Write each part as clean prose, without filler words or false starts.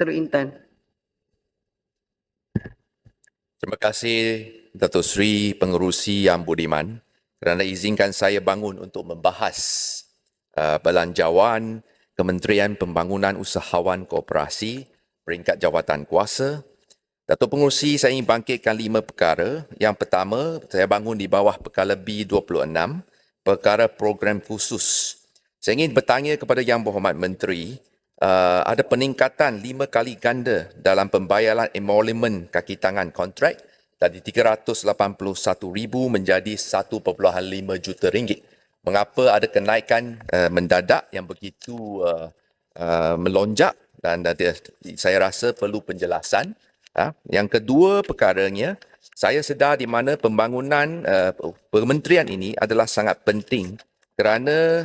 Datuk Intan. Terima kasih Datuk Seri Pengerusi Yang Budiman kerana izinkan saya bangun untuk membahas belanjawan Kementerian Pembangunan Usahawan Koperasi peringkat jawatan kuasa. Datuk Pengerusi, saya ingin bangkitkan 5 perkara. Yang pertama, saya bangun di bawah perkara B26, perkara program khusus. Saya ingin bertanya kepada Yang Berhormat Menteri, ada peningkatan 5 kali ganda dalam pembayaran emolumen kaki tangan kontrak dari 381,000 menjadi 1.5 juta ringgit. Mengapa ada kenaikan mendadak yang begitu melonjak dan saya rasa perlu penjelasan. Yang kedua perkaranya, saya sedar di mana pembangunan kementerian ini adalah sangat penting kerana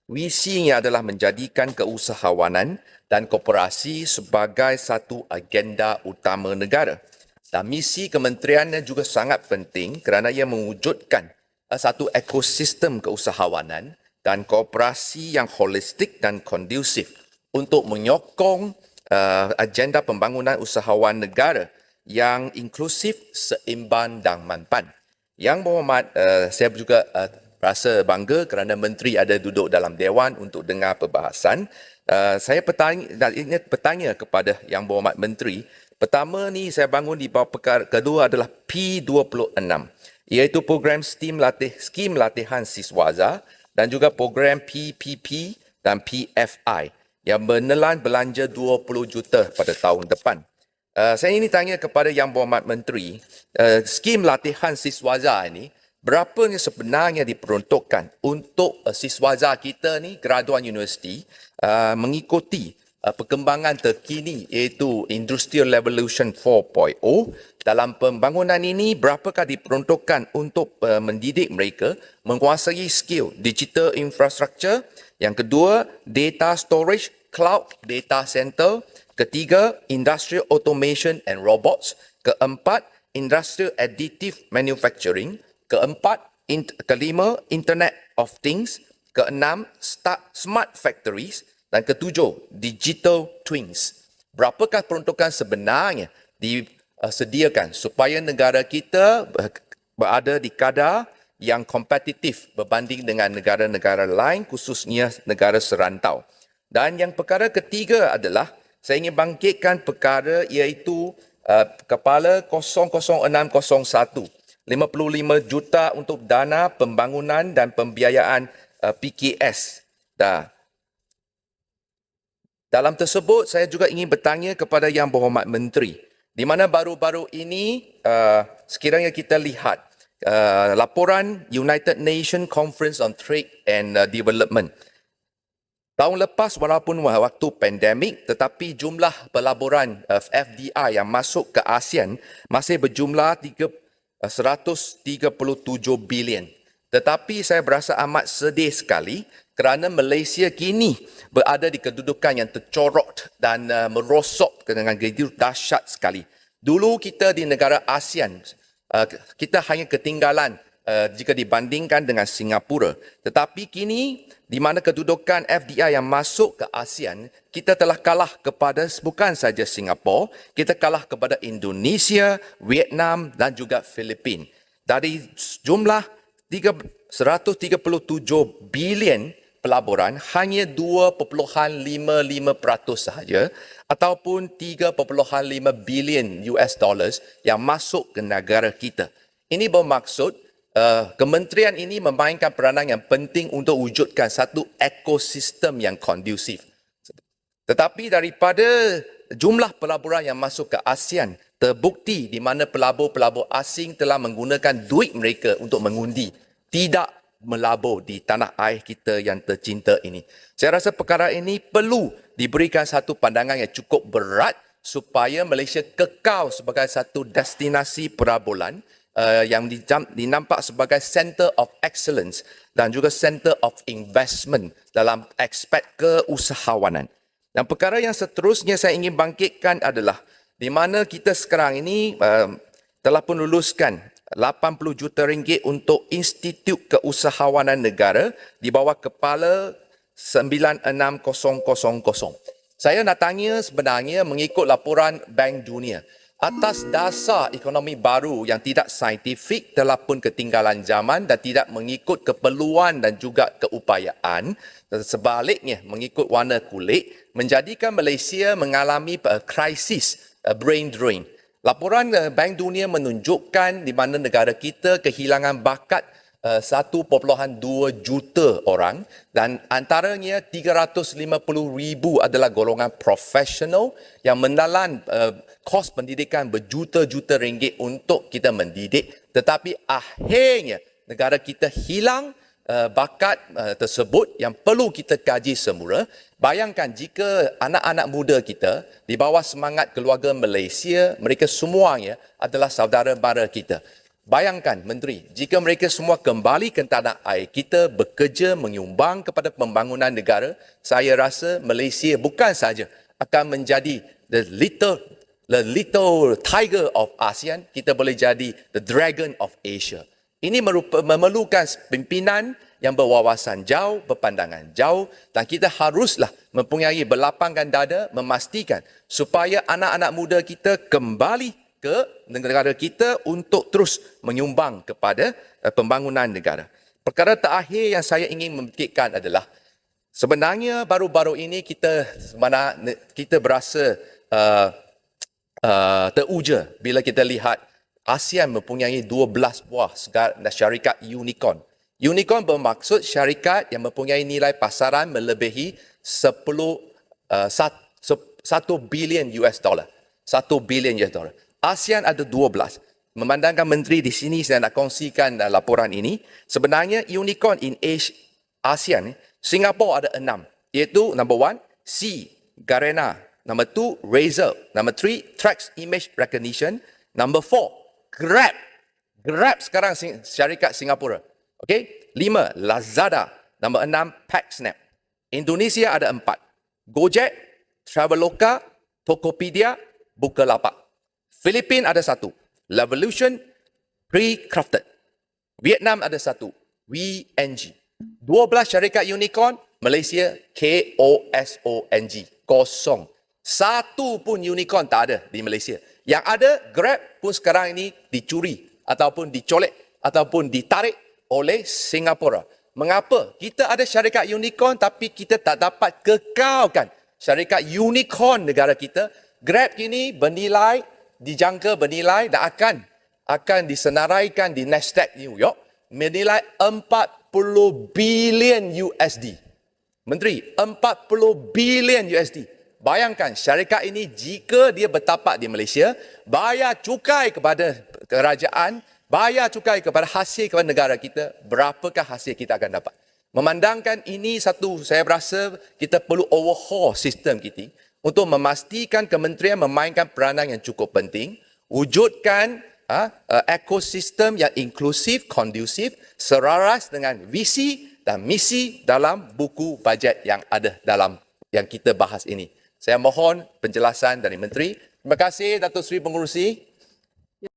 visinya adalah menjadikan keusahawanan dan koperasi sebagai satu agenda utama negara. Dan misi kementeriannya juga sangat penting kerana ia mewujudkan satu ekosistem keusahawanan dan koperasi yang holistik dan kondusif untuk menyokong agenda pembangunan usahawan negara yang inklusif, seimbang dan mampan. Yang Berhormat, saya juga rasa bangga kerana Menteri ada duduk dalam Dewan untuk dengar perbahasan. Saya ingin bertanya kepada Yang Berhormat Menteri. Pertama ni saya bangun di bawah perkara kedua adalah P26, iaitu program skim latihan siswaza dan juga program PPP dan PFI yang menelan belanja 20 juta pada tahun depan. Saya ingin tanya kepada Yang Berhormat Menteri, skim latihan siswaza ini berapanya sebenarnya diperuntukkan untuk siswaza kita ni graduan universiti mengikuti perkembangan terkini iaitu Industrial Revolution 4.0. Dalam pembangunan ini, berapakah diperuntukkan untuk mendidik mereka menguasai skill digital infrastructure? Yang kedua, data storage, cloud data center. Ketiga, industrial automation and robots. Keempat, industrial additive manufacturing. Kelima, Internet of Things. Keenam, smart factories. Dan ketujuh, digital twins. Berapakah peruntukan sebenarnya disediakan supaya negara kita berada di kadar yang kompetitif berbanding dengan negara-negara lain, khususnya negara serantau. Dan yang perkara ketiga adalah saya ingin bangkitkan perkara iaitu Kepala 00601, 55 juta untuk dana pembangunan dan pembiayaan PKS. Dalam tersebut, saya juga ingin bertanya kepada Yang Berhormat Menteri, di mana baru-baru ini sekiranya kita lihat laporan United Nations Conference on Trade and Development. Tahun lepas walaupun waktu pandemik, tetapi jumlah pelaburan FDI yang masuk ke ASEAN masih berjumlah 137 bilion. Tetapi saya berasa amat sedih sekali kerana Malaysia kini berada di kedudukan yang tercorot dan merosot dengan begitu dahsyat sekali. Dulu kita di negara ASEAN, kita hanya ketinggalan jika dibandingkan dengan Singapura. Tetapi kini, di mana kedudukan FDI yang masuk ke ASEAN, kita telah kalah kepada bukan saja Singapura, kita kalah kepada Indonesia, Vietnam dan juga Filipina. Dari jumlah 137 bilion pelaburan, hanya 2.55% sahaja ataupun 3.5 bilion US dollars yang masuk ke negara kita. Ini bermaksud kementerian ini memainkan peranan yang penting untuk wujudkan satu ekosistem yang kondusif. Tetapi daripada jumlah pelaburan yang masuk ke ASEAN, terbukti di mana pelabur-pelabur asing telah menggunakan duit mereka untuk mengundi, tidak melabur di tanah air kita yang tercinta ini. Saya rasa perkara ini perlu diberikan satu pandangan yang cukup berat supaya Malaysia kekal sebagai satu destinasi pelaburan yang dinampak sebagai center of excellence dan juga center of investment dalam aspek keusahawanan. Dan perkara yang seterusnya saya ingin bangkitkan adalah di mana kita sekarang ini telah pun luluskan 80 juta ringgit untuk Institut Keusahawanan Negara di bawah kepala 96000. Saya nak tanya sebenarnya mengikut laporan Bank Dunia, atas dasar ekonomi baru yang tidak saintifik, telah pun ketinggalan zaman dan tidak mengikut keperluan dan juga keupayaan, dan sebaliknya mengikut warna kulit, menjadikan Malaysia mengalami krisis brain drain. Laporan Bank Dunia menunjukkan di mana negara kita kehilangan bakat 1.2 juta orang dan antaranya 350,000 adalah golongan profesional yang menelan kos pendidikan berjuta-juta ringgit untuk kita mendidik, tetapi akhirnya negara kita hilang bakat tersebut yang perlu kita kaji semula. Bayangkan jika anak-anak muda kita di bawah semangat keluarga Malaysia, mereka semuanya adalah saudara mara kita. Bayangkan Menteri, jika mereka semua kembali ke tanah air kita bekerja menyumbang kepada pembangunan negara, saya rasa Malaysia bukan saja akan menjadi the little tiger of ASEAN, kita boleh jadi the dragon of Asia. Ini memerlukan pimpinan yang berwawasan jauh, berpandangan jauh, dan kita haruslah mempunyai berlapangkan dada memastikan supaya anak-anak muda kita kembali ke negara kita untuk terus menyumbang kepada pembangunan negara. Perkara terakhir yang saya ingin membuktikan adalah sebenarnya baru-baru ini kita berasa teruja bila kita lihat ASEAN mempunyai 12 buah syarikat unicorn. Unicorn bermaksud syarikat yang mempunyai nilai pasaran melebihi 1 bilion US dollar. 1 bilion US dollar. ASEAN ada 12. Memandangkan Menteri di sini, saya nak kongsikan laporan ini. Sebenarnya unicorn in ASEAN, Singapura ada 6. Iaitu number 1, C, Garena. Number 2, Razer. Number 3, Trax Image Recognition. Number 4, Grab. Grab sekarang syarikat Singapura. Okay? 5, Lazada. Number 6, Packsnap. Indonesia ada 4. Gojek, Traveloka, Tokopedia, Bukalapak. Filipina ada 1, Levolution, Pre-Crafted. Vietnam ada 1, WeNG. 12 syarikat unicorn, Malaysia KOSONG, kosong. Satu pun unicorn tak ada di Malaysia. Yang ada, Grab pun sekarang ini dicuri ataupun dicolek ataupun ditarik oleh Singapura. Mengapa? Kita ada syarikat unicorn tapi kita tak dapat kekalkan syarikat unicorn negara kita. Grab kini dijangka bernilai dan akan disenaraikan di Nasdaq New York menilai 40 bilion USD. Menteri, 40 bilion USD. Bayangkan syarikat ini jika dia bertapak di Malaysia, bayar cukai kepada kerajaan, bayar cukai kepada hasil kepada negara kita, berapakah hasil kita akan dapat? Memandangkan ini saya berasa kita perlu overhaul sistem kita untuk memastikan kementerian memainkan peranan yang cukup penting, wujudkan ekosistem yang inklusif, kondusif, selaras dengan visi dan misi dalam buku bajet yang ada dalam yang kita bahas ini. Saya mohon penjelasan dari Menteri. Terima kasih Datuk Seri Pengerusi.